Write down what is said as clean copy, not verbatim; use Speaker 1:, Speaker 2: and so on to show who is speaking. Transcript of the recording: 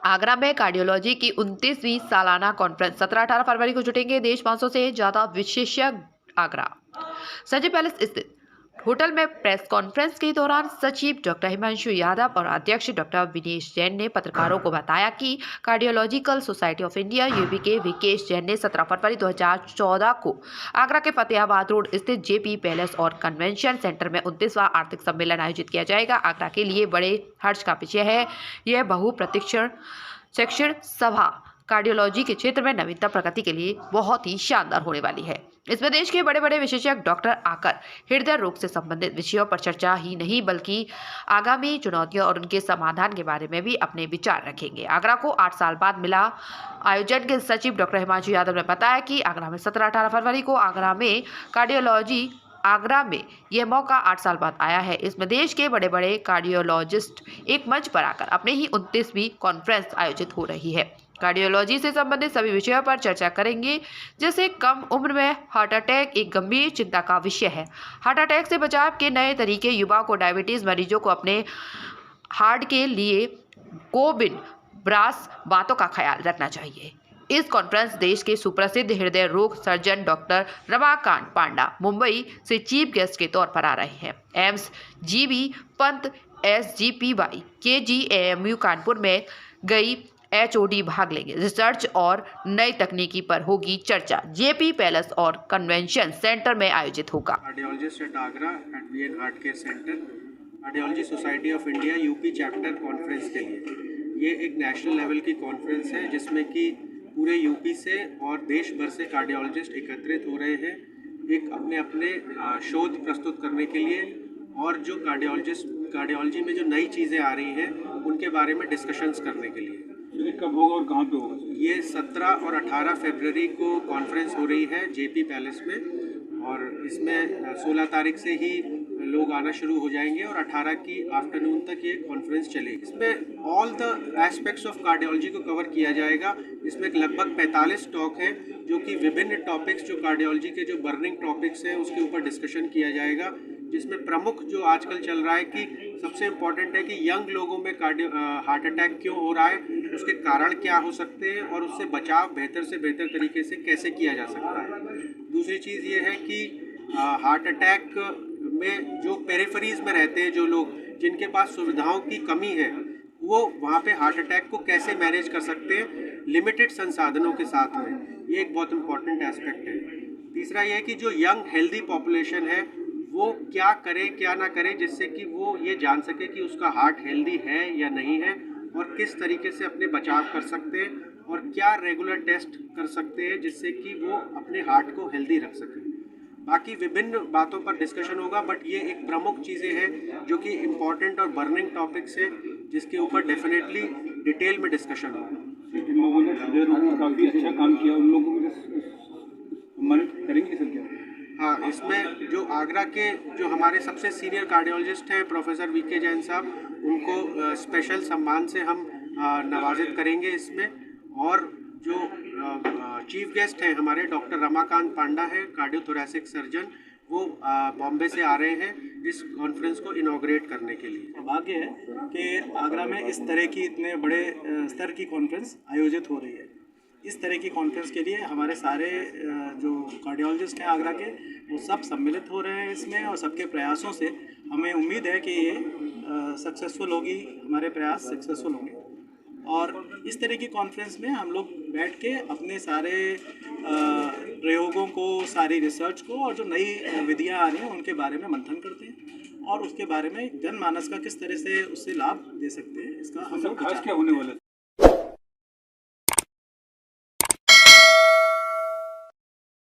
Speaker 1: आगरा में कार्डियोलॉजी की 29वीं सालाना कॉन्फ्रेंस 17-18 फरवरी को जुटेंगे देश 500 से ज्यादा विशेषज्ञ। आगरा संजय पैलेस स्थित होटल में प्रेस कॉन्फ्रेंस के दौरान सचिव डॉक्टर हिमांशु यादव और अध्यक्ष डॉक्टर विनेश जैन ने पत्रकारों को बताया कि cardiological society of India UP के विकेश जैन ने 17 फरवरी 2014 को आगरा के फतेहाबाद रोड स्थित जेपी पैलेस और कन्वेंशन सेंटर में 29वां आर्थिक सम्मेलन आयोजित किया जाएगा। आगरा के लिए बड़े हर्ष का विषय है। यह बहुप्रतीक्षण शिक्षण सभा कार्डियोलॉजी के क्षेत्र में नवीनतम प्रगति के लिए बहुत ही शानदार होने वाली है। इसमें देश के बड़े बड़े विशेषज्ञ डॉक्टर आकर हृदय रोग से संबंधित विषयों पर चर्चा ही नहीं बल्कि आगामी चुनौतियों और उनके समाधान के बारे में भी अपने विचार रखेंगे। आगरा को 8 साल बाद मिला आयोजन के सचिव डॉक्टर हिमांशु यादव ने बताया कि आगरा में 17-18 फरवरी को आगरा में यह मौका 8 साल बाद आया है। इसमें देश के बड़े बड़े कार्डियोलॉजिस्ट एक मंच पर आकर अपने ही 29वीं कॉन्फ्रेंस आयोजित हो रही है। कार्डियोलॉजी से संबंधित सभी विषयों पर चर्चा करेंगे, जैसे कम उम्र में हार्ट अटैक एक गंभीर चिंता का विषय है। हार्ट अटैक से बचाव के नए तरीके, युवाओं को डायबिटीज मरीजों को अपने हार्ट के लिए कोविन ब्रास बातों का ख्याल रखना चाहिए। इस कॉन्फ्रेंस देश के सुप्रसिद्ध हृदय रोग सर्जन डॉक्टर रमाकांत पांडा मुंबई से चीफ गेस्ट के तौर पर आ रहे हैं। AIIMS GB Pant SGPY KGAMU Kanpur में गई HOD भाग लेंगे। रिसर्च और नई तकनीकी पर होगी चर्चा। जेपी पैलेस और कन्वेंशन सेंटर में आयोजित होगा।
Speaker 2: Cardiologist at Agra at VN heart care centre cardiology society of India UP chapter conference के लिए ये एक नेशनल लेवल की कॉन्फ्रेंस है, जिसमें कि पूरे यूपी से और देश भर से कार्डियोलॉजिस्ट एकत्रित हो रहे हैं एक अपने अपने शोध प्रस्तुत करने के लिए, और जो कार्डियोलॉजी में जो नई चीज़ें आ रही हैं उनके बारे में डिस्कशंस करने के लिए।
Speaker 3: ये कब होगा और कहाँ पे होगा?
Speaker 2: ये 17 और 18 फरवरी को कॉन्फ्रेंस हो रही है जेपी पैलेस में, और इसमें 16 तारीख से ही लोग आना शुरू हो जाएंगे और 18 की आफ्टरनून तक ये कॉन्फ्रेंस चलेगी। इसमें all the aspects of cardiology को कवर किया जाएगा। इसमें लगभग 45 टॉक हैं, जो कि विभिन्न टॉपिक्स जो कार्डियोलॉजी के जो बर्निंग टॉपिक्स हैं उसके ऊपर डिस्कशन किया जाएगा, जिसमें प्रमुख जो आजकल चल रहा है कि सबसे इम्पॉर्टेंट है कि यंग लोगों में हार्ट अटैक क्यों हो रहा है, उसके कारण क्या हो सकते हैं और उससे बचाव बेहतर से बेहतर तरीके से कैसे किया जा सकता है। दूसरी चीज़ ये है कि हार्ट अटैक में जो पेरिफेरीज में रहते हैं जो लोग, जिनके पास सुविधाओं की कमी है, वो वहाँ पे हार्ट अटैक को कैसे मैनेज कर सकते हैं लिमिटेड संसाधनों के साथ में। ये एक बहुत इम्पॉर्टेंट एस्पेक्ट है। तीसरा ये है कि जो यंग हेल्दी पॉपुलेशन है वो क्या करे क्या ना करे, जिससे कि वो ये जान सके कि उसका हार्ट हेल्दी है या नहीं है और किस तरीके से अपने बचाव कर सकते हैं और क्या रेगुलर टेस्ट कर सकते हैं जिससे कि वो अपने हार्ट को हेल्दी रख सकें। बाकी विभिन्न बातों पर डिस्कशन होगा, बट ये एक प्रमुख चीज़ें हैं जो कि इम्पॉर्टेंट और बर्निंग टॉपिक्स हैं, जिसके ऊपर डेफिनेटली डिटेल में डिस्कशन होगा।
Speaker 3: जिन लोगों ने हृदय रोग में काफ़ी अच्छा काम किया उन लोगों को सम्मानित करेंगे सर क्या?
Speaker 2: हाँ, इसमें जो आगरा के जो हमारे सबसे सीनियर कार्डियोलॉजिस्ट हैं प्रोफेसर VK जैन साहब, उनको स्पेशल सम्मान से हम नवाजित करेंगे इसमें। और जो चीफ गेस्ट हैं हमारे डॉक्टर रमाकांत पांडा हैं, कार्डियोथोरैसिक सर्जन, वो बॉम्बे से आ रहे हैं इस कॉन्फ्रेंस को इनॉग्रेट करने के लिए।
Speaker 4: सौभाग्य है कि आगरा में इस तरह की इतने बड़े स्तर की कॉन्फ्रेंस आयोजित हो रही है। इस तरह की कॉन्फ्रेंस के लिए हमारे सारे जो कार्डियोलॉजिस्ट हैं आगरा के, वो सब सम्मिलित हो रहे हैं इसमें, और सबके प्रयासों से हमें उम्मीद है कि ये सक्सेसफुल होगी, हमारे प्रयास सक्सेसफुल होंगे। और इस तरह की कॉन्फ्रेंस में हम लोग बैठ के अपने सारे प्रयोगों को, सारी रिसर्च को और जो नई विधियाँ आ रही हैं उनके बारे में मंथन करते हैं और उसके बारे में जनमानस का किस तरह से उससे लाभ दे सकते हैं, इसका हम लोग
Speaker 3: खास क्या होने वाला है?